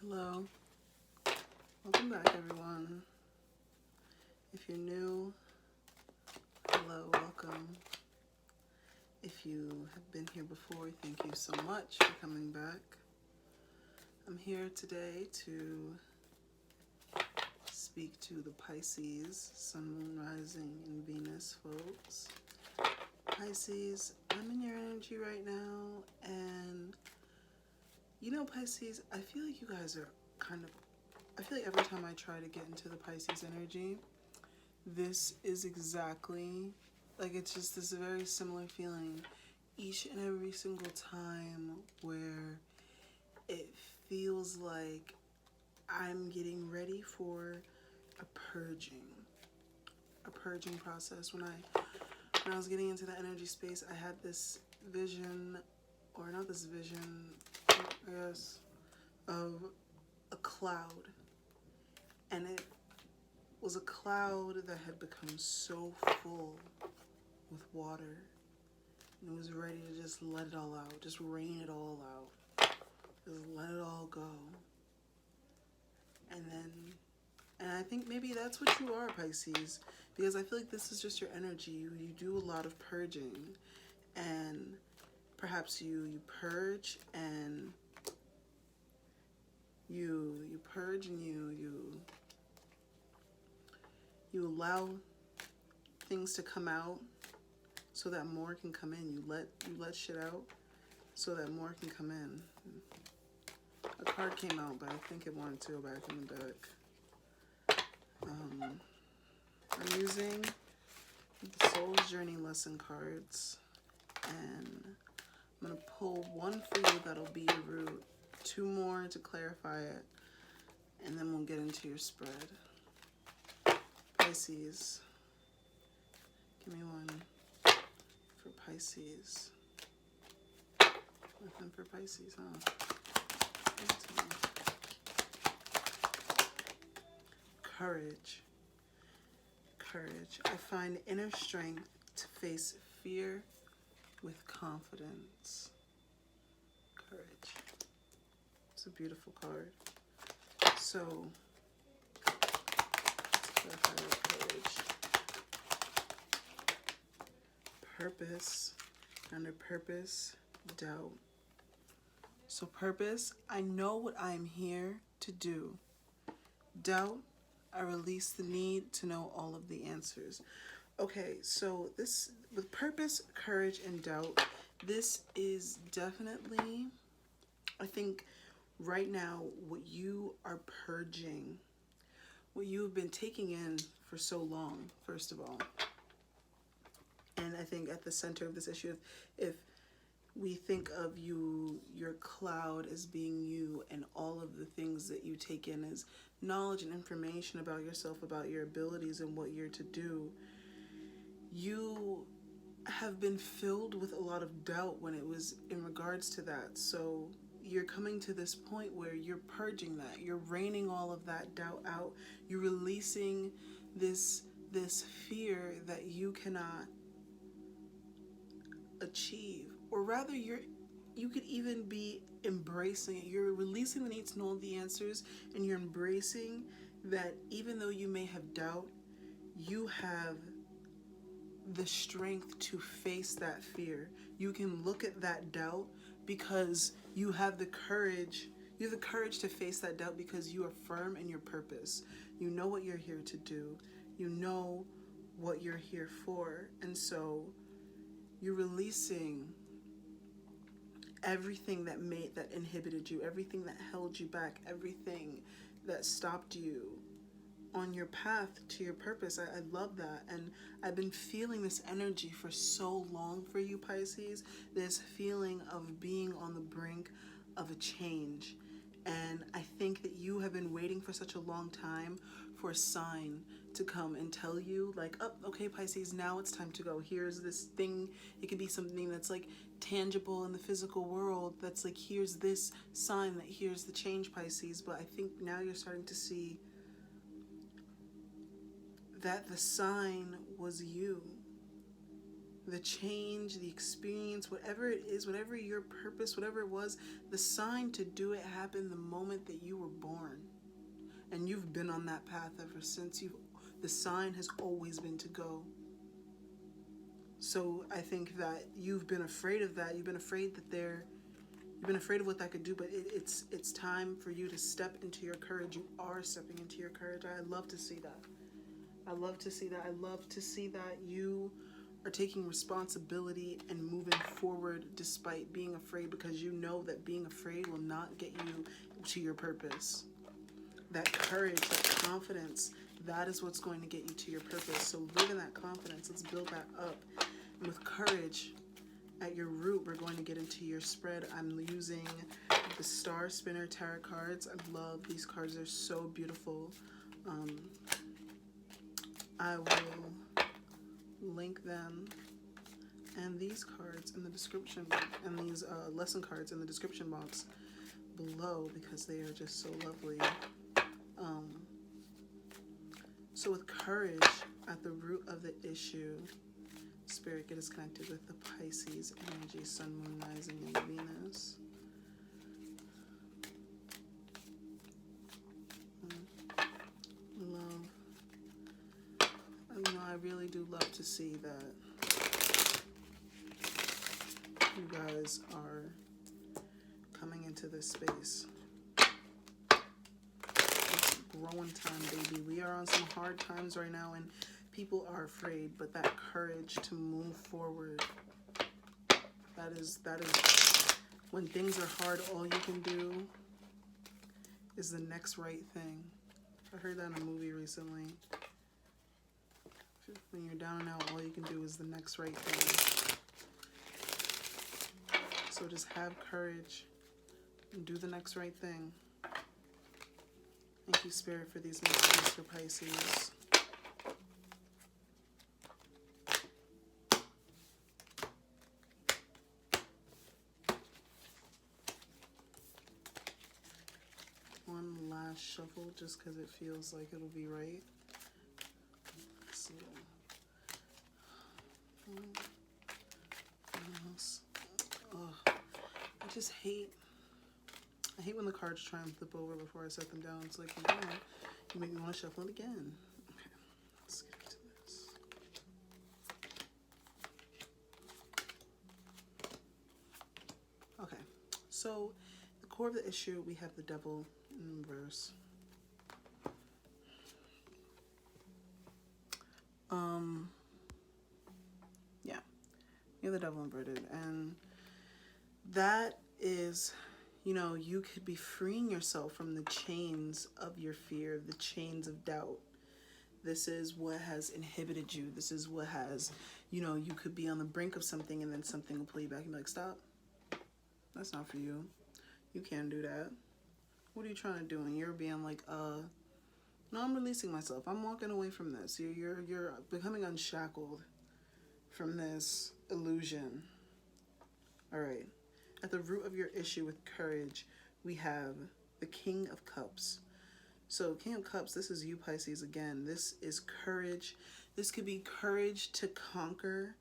Hello, welcome back everyone. If you're new, hello, welcome. If you have been here before, thank you so much for coming back. I'm here today to speak to the Pisces, Sun, Moon, Rising, and Venus folks. Pisces, I'm in your energy right now, and Pisces, I feel like you guys are I feel like every time I try to get into the Pisces energy, this is exactly, it's just this very similar feeling each and every single time where it feels like I'm getting ready for a purging process. When I was getting into the energy space, I had this vision, or not this vision, I guess, of a cloud. And it was a cloud that had become so full with water, and it was ready to just let it all out, just rain it all out, just let it all go. And I think maybe that's what you are, Pisces, because I feel like this is just your energy. You do a lot of purging, and perhaps you purge and you purge and you allow things to come out so that more can come in. You let shit out so that more can come in. A card came out, but I think it wanted to go back in the deck. I'm using the Soul's Journey lesson cards, and I'm going to pull one for you that'll be your root, two more to clarify it, and then we'll get into your spread. Pisces, give me one for Pisces. Nothing for Pisces, huh? Courage. I find inner strength to face fear with confidence. Courage. It's a beautiful card. So, let's clarify what courage. Purpose. Under purpose, doubt. So purpose, I know what I am here to do. Doubt, I release the need to know all of the answers. Okay, so this, with purpose, courage, and doubt, this is definitely, I think, right now, what you are purging, what you've been taking in for so long, first of all. And I think at the center of this issue, if we think of your cloud as being you, and all of the things that you take in as knowledge and information about yourself, about your abilities and what you're to do, you have been filled with a lot of doubt when it was in regards to that. So you're coming to this point where you're purging that. You're raining all of that doubt out. You're releasing this fear that you cannot achieve, or rather you could even be embracing it. You're releasing the need to know all the answers, and you're embracing that even though you may have doubt, you have the strength to face that fear. You can look at that doubt because you have the courage. You have the courage to face that doubt because you are firm in your purpose. You know what you're here to do. You know what you're here for. And so you're releasing everything that inhibited you, everything that held you back, everything that stopped you on your path to your purpose. I love that. And I've been feeling this energy for so long for you, Pisces, this feeling of being on the brink of a change. And I think that you have been waiting for such a long time for a sign to come and tell you, like, oh, okay, Pisces, now it's time to go. Here's this thing. It could be something that's like tangible in the physical world. That's like, here's this sign that here's the change, Pisces. But I think now you're starting to see that the sign was you. the change, the experience, whatever it is, whatever your purpose, whatever it was, the sign to do it happened the moment that you were born. And you've been on that path ever since. The sign has always been to go. So I think that you've been afraid of that. You've been afraid of what that could do, but it's time for you to step into your courage. You are stepping into your courage. I love to see that. I love to see that. I love to see that you are taking responsibility and moving forward despite being afraid, because you know that being afraid will not get you to your purpose. That courage, that confidence, that is what's going to get you to your purpose. So live in that confidence. Let's build that up. And with courage at your root, we're going to get into your spread. I'm using the Star Spinner Tarot cards. I love these cards. They're so beautiful. I will link them and these cards in the description, and these lesson cards in the description box below, because they are just so lovely. So with courage at the root of the issue, Spirit, get us connected with the Pisces energy, Sun, Moon, Rising, and Venus. Love. I really do love to see that you guys are coming into this space. It's growing time, baby. We are on some hard times right now, and people are afraid, but that courage to move forward, that is when things are hard, all you can do is the next right thing. I heard that in a movie recently. When you're down and out, all you can do is the next right thing. So just have courage and do the next right thing. Thank you, Spirit, for these messages for Pisces. One last shuffle, just because it feels like it'll be right. Let's see. I just hate when the cards try and flip over before I set them down. It's like, oh, you make me want to shuffle it again. Okay, let's get to this. Okay, so the core of the issue, we have the Devil in reverse. Yeah, you have the Devil inverted, and that is, you could be freeing yourself from the chains of your fear, the chains of doubt. This is what has inhibited you. This is what has, you could be on the brink of something, and then something will pull you back and be like, stop. That's not for you. You can't do that. What are you trying to do? And you're being like, no, I'm releasing myself. I'm walking away from this. You're becoming unshackled from this illusion. All right. At the root of your issue with courage, we have the King of Cups. So King of Cups, this is you, Pisces, again. This is courage. This could be courage to conquer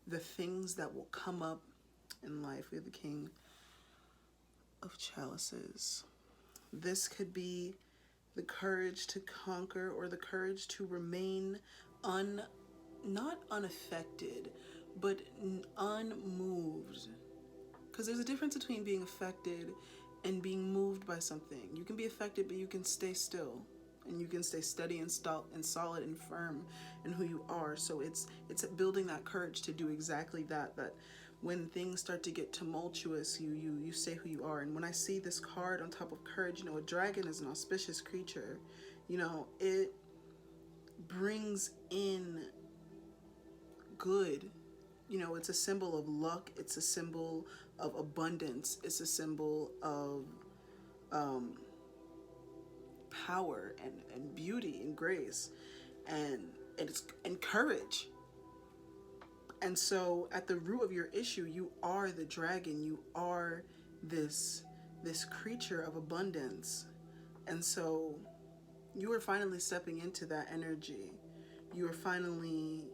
the things that will come up in life. We have the King of Chalices. This could be the courage to conquer, or the courage to remain not unaffected, but unmoved. Because there's a difference between being affected and being moved by something. You can be affected, but you can stay still, and you can stay steady and solid and firm in who you are. So it's building that courage to do exactly that. That when things start to get tumultuous, you say who you are. And when I see this card on top of courage, a dragon is an auspicious creature. It brings in good. It's a symbol of luck. It's a symbol of abundance. It's a symbol of power and beauty and grace and courage. And so at the root of your issue, you are the dragon. You are this creature of abundance. And so you are finally stepping into that energy. You are finally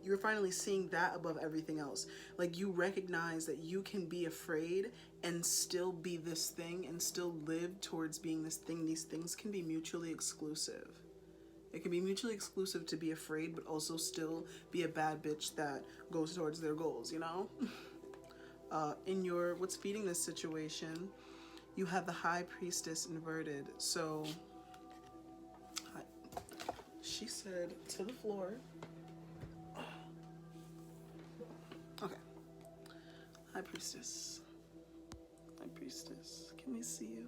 you're finally seeing that above everything else. Like, you recognize that you can be afraid and still be this thing and still live towards being this thing. These things can be mutually exclusive. It can be mutually exclusive to be afraid, but also still be a bad bitch that goes towards their goals, you know? In your, what's feeding this situation, you have the High Priestess inverted. So, she said to the floor. Okay. High Priestess. High Priestess. Can we see you?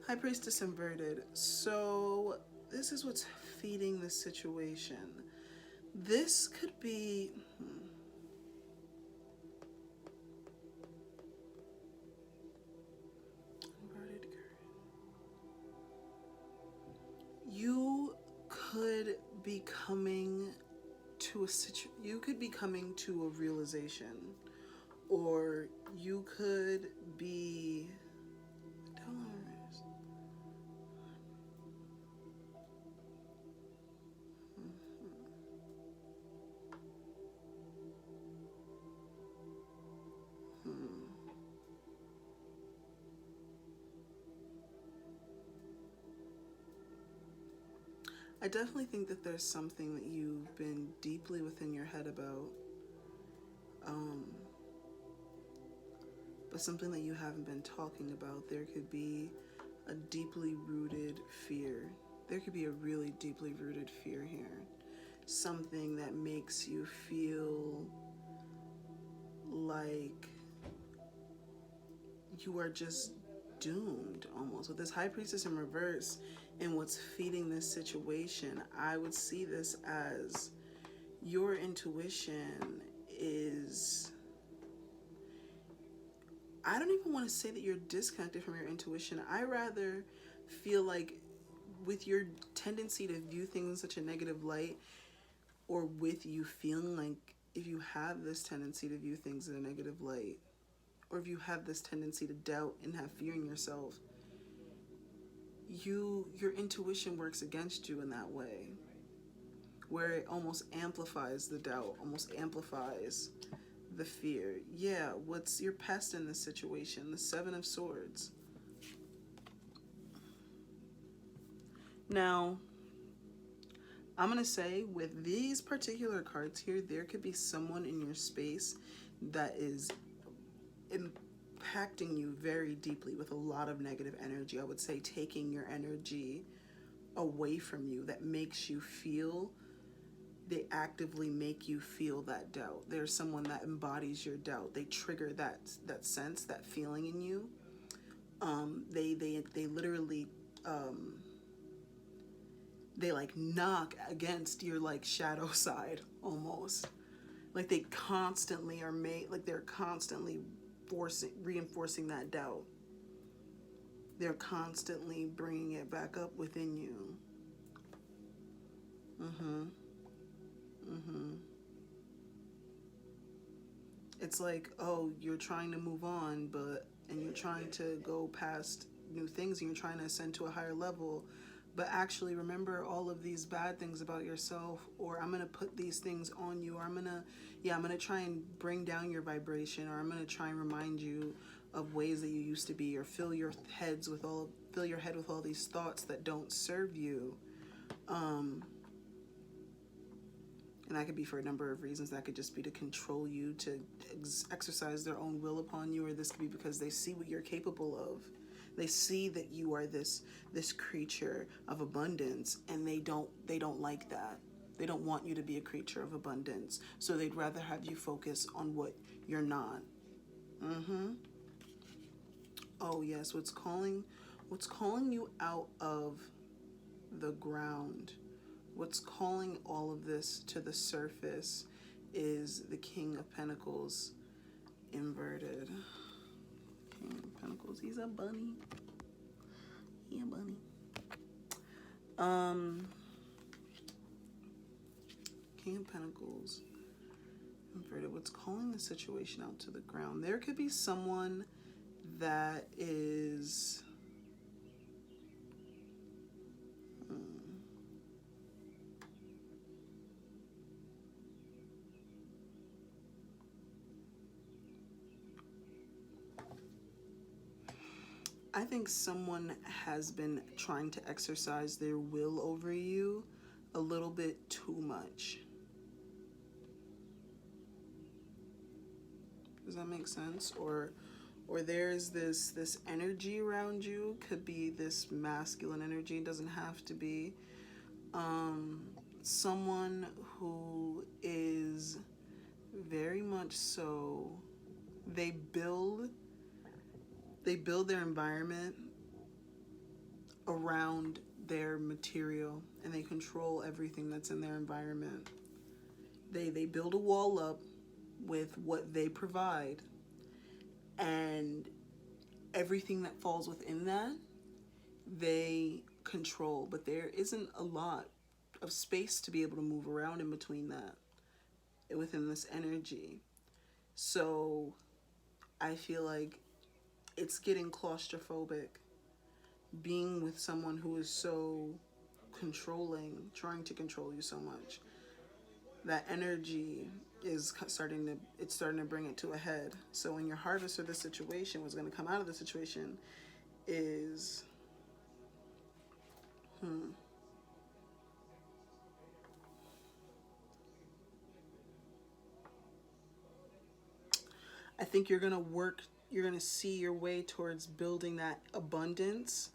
High Priestess inverted. So, this is what's feeding the situation. This could be... Inverted. You could be coming to you could be coming to a realization, or you could be I definitely think that there's something that you've been deeply within your head about, but something that you haven't been talking about. There could be a deeply rooted fear. There could be a really deeply rooted fear here. Something that makes you feel like you are just doomed almost. With this High Priestess in reverse and what's feeding this situation, I would see this as your intuition is... I don't even want to say that you're disconnected from your intuition. I rather feel like with your tendency to view things in such a negative light, or with you feeling like if you have this tendency to view things in a negative light, or if you have this tendency to doubt and have fear in yourself, your intuition works against you in that way, where it almost amplifies the doubt, almost amplifies the fear. Yeah, what's your pest in this situation? The Seven of Swords. Now, I'm going to say with these particular cards here, there could be someone in your space that is impacting you very deeply with a lot of negative energy. I would say taking your energy away from you, that makes you feel, they actively make you feel that doubt. There's someone that embodies your doubt. They trigger that sense, that feeling in you. They literally they like knock against your like shadow side almost. Like they constantly are like they're constantly reinforcing that doubt. They're constantly bringing it back up within you. It's like, oh, you're trying to move on, and you're trying to go past new things, and you're trying to ascend to a higher level, but actually remember all of these bad things about yourself, or I'm gonna put these things on you, or I'm gonna try and bring down your vibration, or I'm gonna try and remind you of ways that you used to be, or fill your head with all these thoughts that don't serve you. And that could be for a number of reasons. That could just be to control you, to exercise their own will upon you, or this could be because they see what you're capable of. They see that you are this creature of abundance, and they don't like that. They don't want you to be a creature of abundance. So they'd rather have you focus on what you're not. Oh yes, what's calling you out of the ground, what's calling all of this to the surface is the King of Pentacles inverted. King of Pentacles, he's a bunny. He a bunny. King of Pentacles inverted. What's calling the situation out to the ground? There could be someone that is I think someone has been trying to exercise their will over you a little bit too much. Does that make sense? Or there's this energy around you, could be this masculine energy, it doesn't have to be. Someone who is very much so, they build their environment around their material, and they control everything that's in their environment. They build a wall up with what they provide, and everything that falls within that they control, but there isn't a lot of space to be able to move around in between that, within this energy. So I feel like it's getting claustrophobic being with someone who is so controlling, trying to control you so much. That energy is starting to bring it to a head. So when your harvest of this situation, was going to come out of the situation, is I think you're going to see your way towards building that abundance.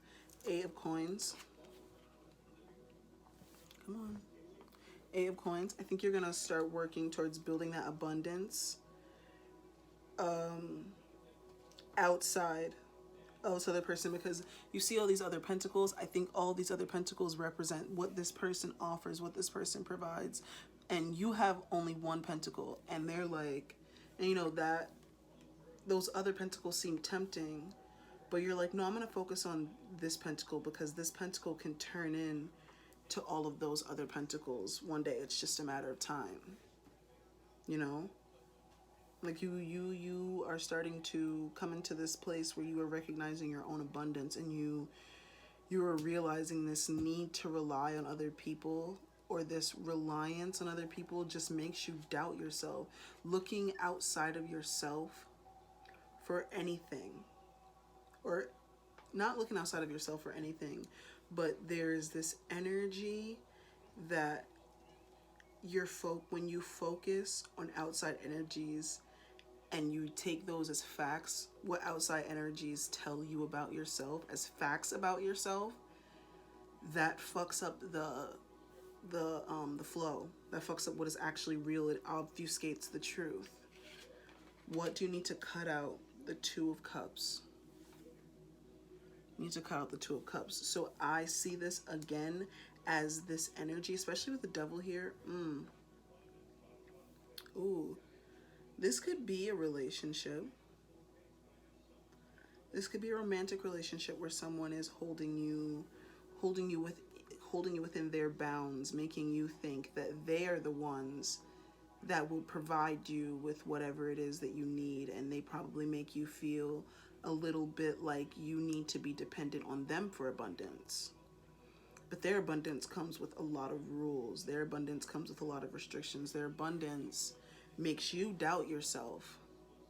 Eight of Coins. Come on. Eight of Coins. I think you're going to start working towards building that abundance outside of this other person, because you see all these other pentacles. I think all these other pentacles represent what this person offers, what this person provides. And you have only one pentacle, and they're like, and you know that those other pentacles seem tempting, but you're like, no, I'm going to focus on this pentacle, because this pentacle can turn in to all of those other pentacles one day. It's just a matter of time, you know? Like you are starting to come into this place where you are recognizing your own abundance, and you are realizing this need to rely on other people, or this reliance on other people just makes you doubt yourself. Looking outside of yourself for anything, or not looking outside of yourself for anything, but there's this energy that when you focus on outside energies and you take those as facts, what outside energies tell you about yourself as facts about yourself, that fucks up the flow. That fucks up what is actually real. It obfuscates the truth. What do you need to cut out? The Two of Cups. You need to cut out the Two of Cups. So I see this again as this energy, especially with the Devil here. Ooh, this could be a relationship. This could be a romantic relationship where someone is holding you within their bounds, making you think that they are the ones that will provide you with whatever it is that you need, and they probably make you feel a little bit like you need to be dependent on them for abundance. But their abundance comes with a lot of rules. Their abundance comes with a lot of restrictions. Their abundance makes you doubt yourself.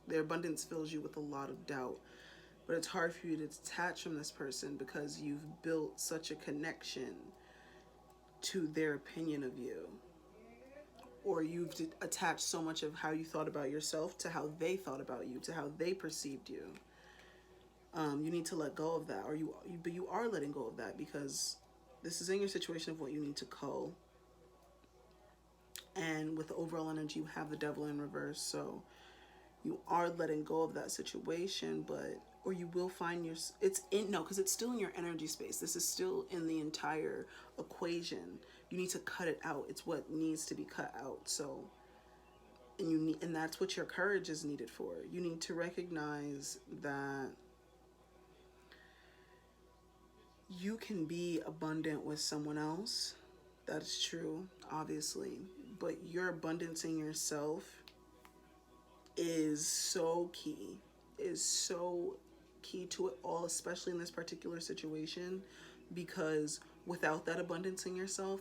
Their abundance fills you with a lot of doubt. But it's hard for you to detach from this person because you've built such a connection to their opinion of you. Or you've attached so much of how you thought about yourself to how they thought about you, to how they perceived you. You need to let go of that, but you are letting go of that, because this is in your situation of what you need to cull. And with the overall energy, you have the Devil in reverse, so you are letting go of that situation, or you will find because it's still in your energy space. This is still in the entire equation. You need to cut it out. It's what needs to be cut out. So, and that's what your courage is needed for. You need to recognize that you can be abundant with someone else. That is true, obviously, but your abundance in yourself is so key to it all, especially in this particular situation, because without that abundance in yourself,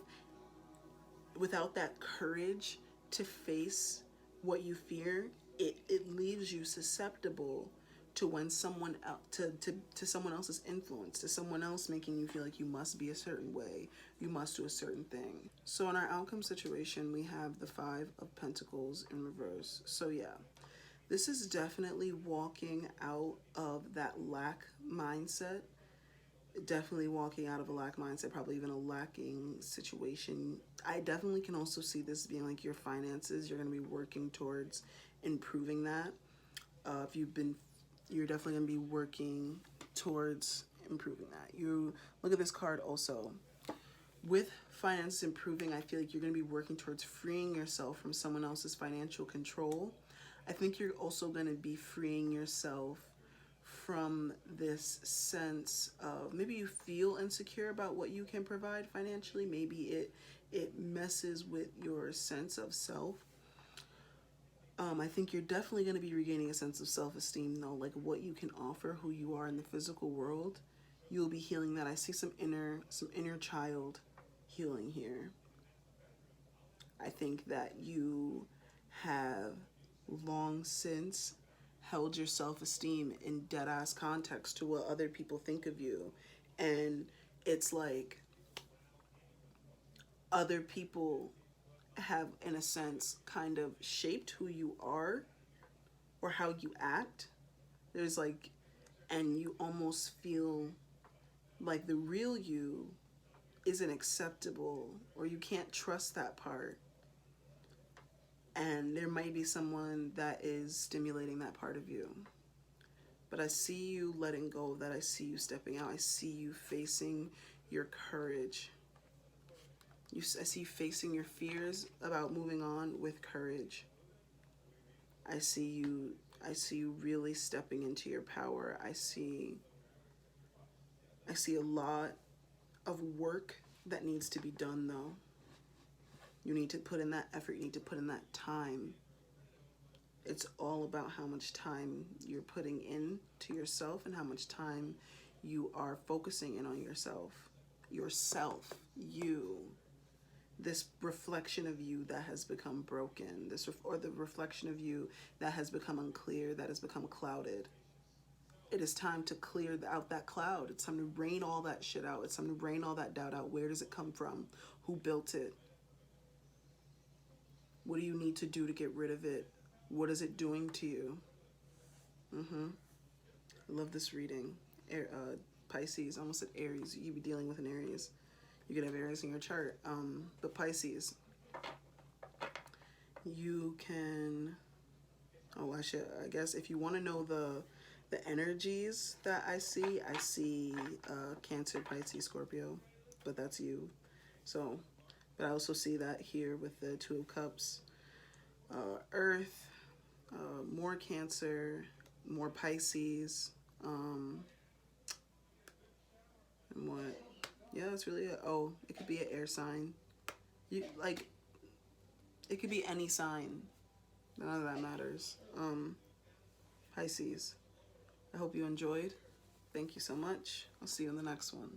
without that courage to face what you fear, it leaves you susceptible to when someone else, to someone else's influence, to someone else making you feel like you must be a certain way, you must do a certain thing. So in our outcome situation, we have the Five of Pentacles in reverse. So yeah, this is definitely walking out of that lack mindset. Definitely walking out of a lack mindset, probably even a lacking situation. I definitely can also see this being like your finances. You're going to be working towards improving that. If you've been, you're definitely going to be working towards improving that. You look at this card also. With finances improving, I feel like you're going to be working towards freeing yourself from someone else's financial control. I think you're also going to be freeing yourself from this sense of maybe you feel insecure about what you can provide financially. Maybe it messes with your sense of self. I think you're definitely going to be regaining a sense of self-esteem though, like what you can offer, who you are in the physical world. You'll be healing that. I see some inner child healing here. I think that you have long since held your self-esteem in dead-ass context to what other people think of you. And it's like other people have, in a sense, kind of shaped who you are or how you act. There's like, and you almost feel like the real you isn't acceptable, or you can't trust that part. And there might be someone that is stimulating that part of you. But I see you letting go of that. I see you stepping out. I see you facing your courage. I see you facing your fears about moving on with courage. I see you really stepping into your power. I see a lot of work that needs to be done though. You need to put in that effort. You need to put in that time. It's all about how much time you're putting in to yourself and how much time you are focusing in on yourself. Yourself, you. This reflection of you that has become broken, or the reflection of you that has become unclear, that has become clouded. It is time to clear out that cloud. It's time to rain all that shit out. It's time to rain all that doubt out. Where does it come from? Who built it? What do you need to do to get rid of it? What is it doing to you? I love this reading. Pisces, almost said Aries. You be dealing with an Aries. You could have Aries in your chart. But Pisces, you can, I guess if you want to know the energies that I see Cancer, Pisces, Scorpio, but that's you. So, but I also see that here with the Two of Cups, Earth, more Cancer, more Pisces, and what? Yeah, that's really it. Oh, it could be an air sign. You like, it could be any sign. None of that matters. Pisces. I hope you enjoyed. Thank you so much. I'll see you in the next one.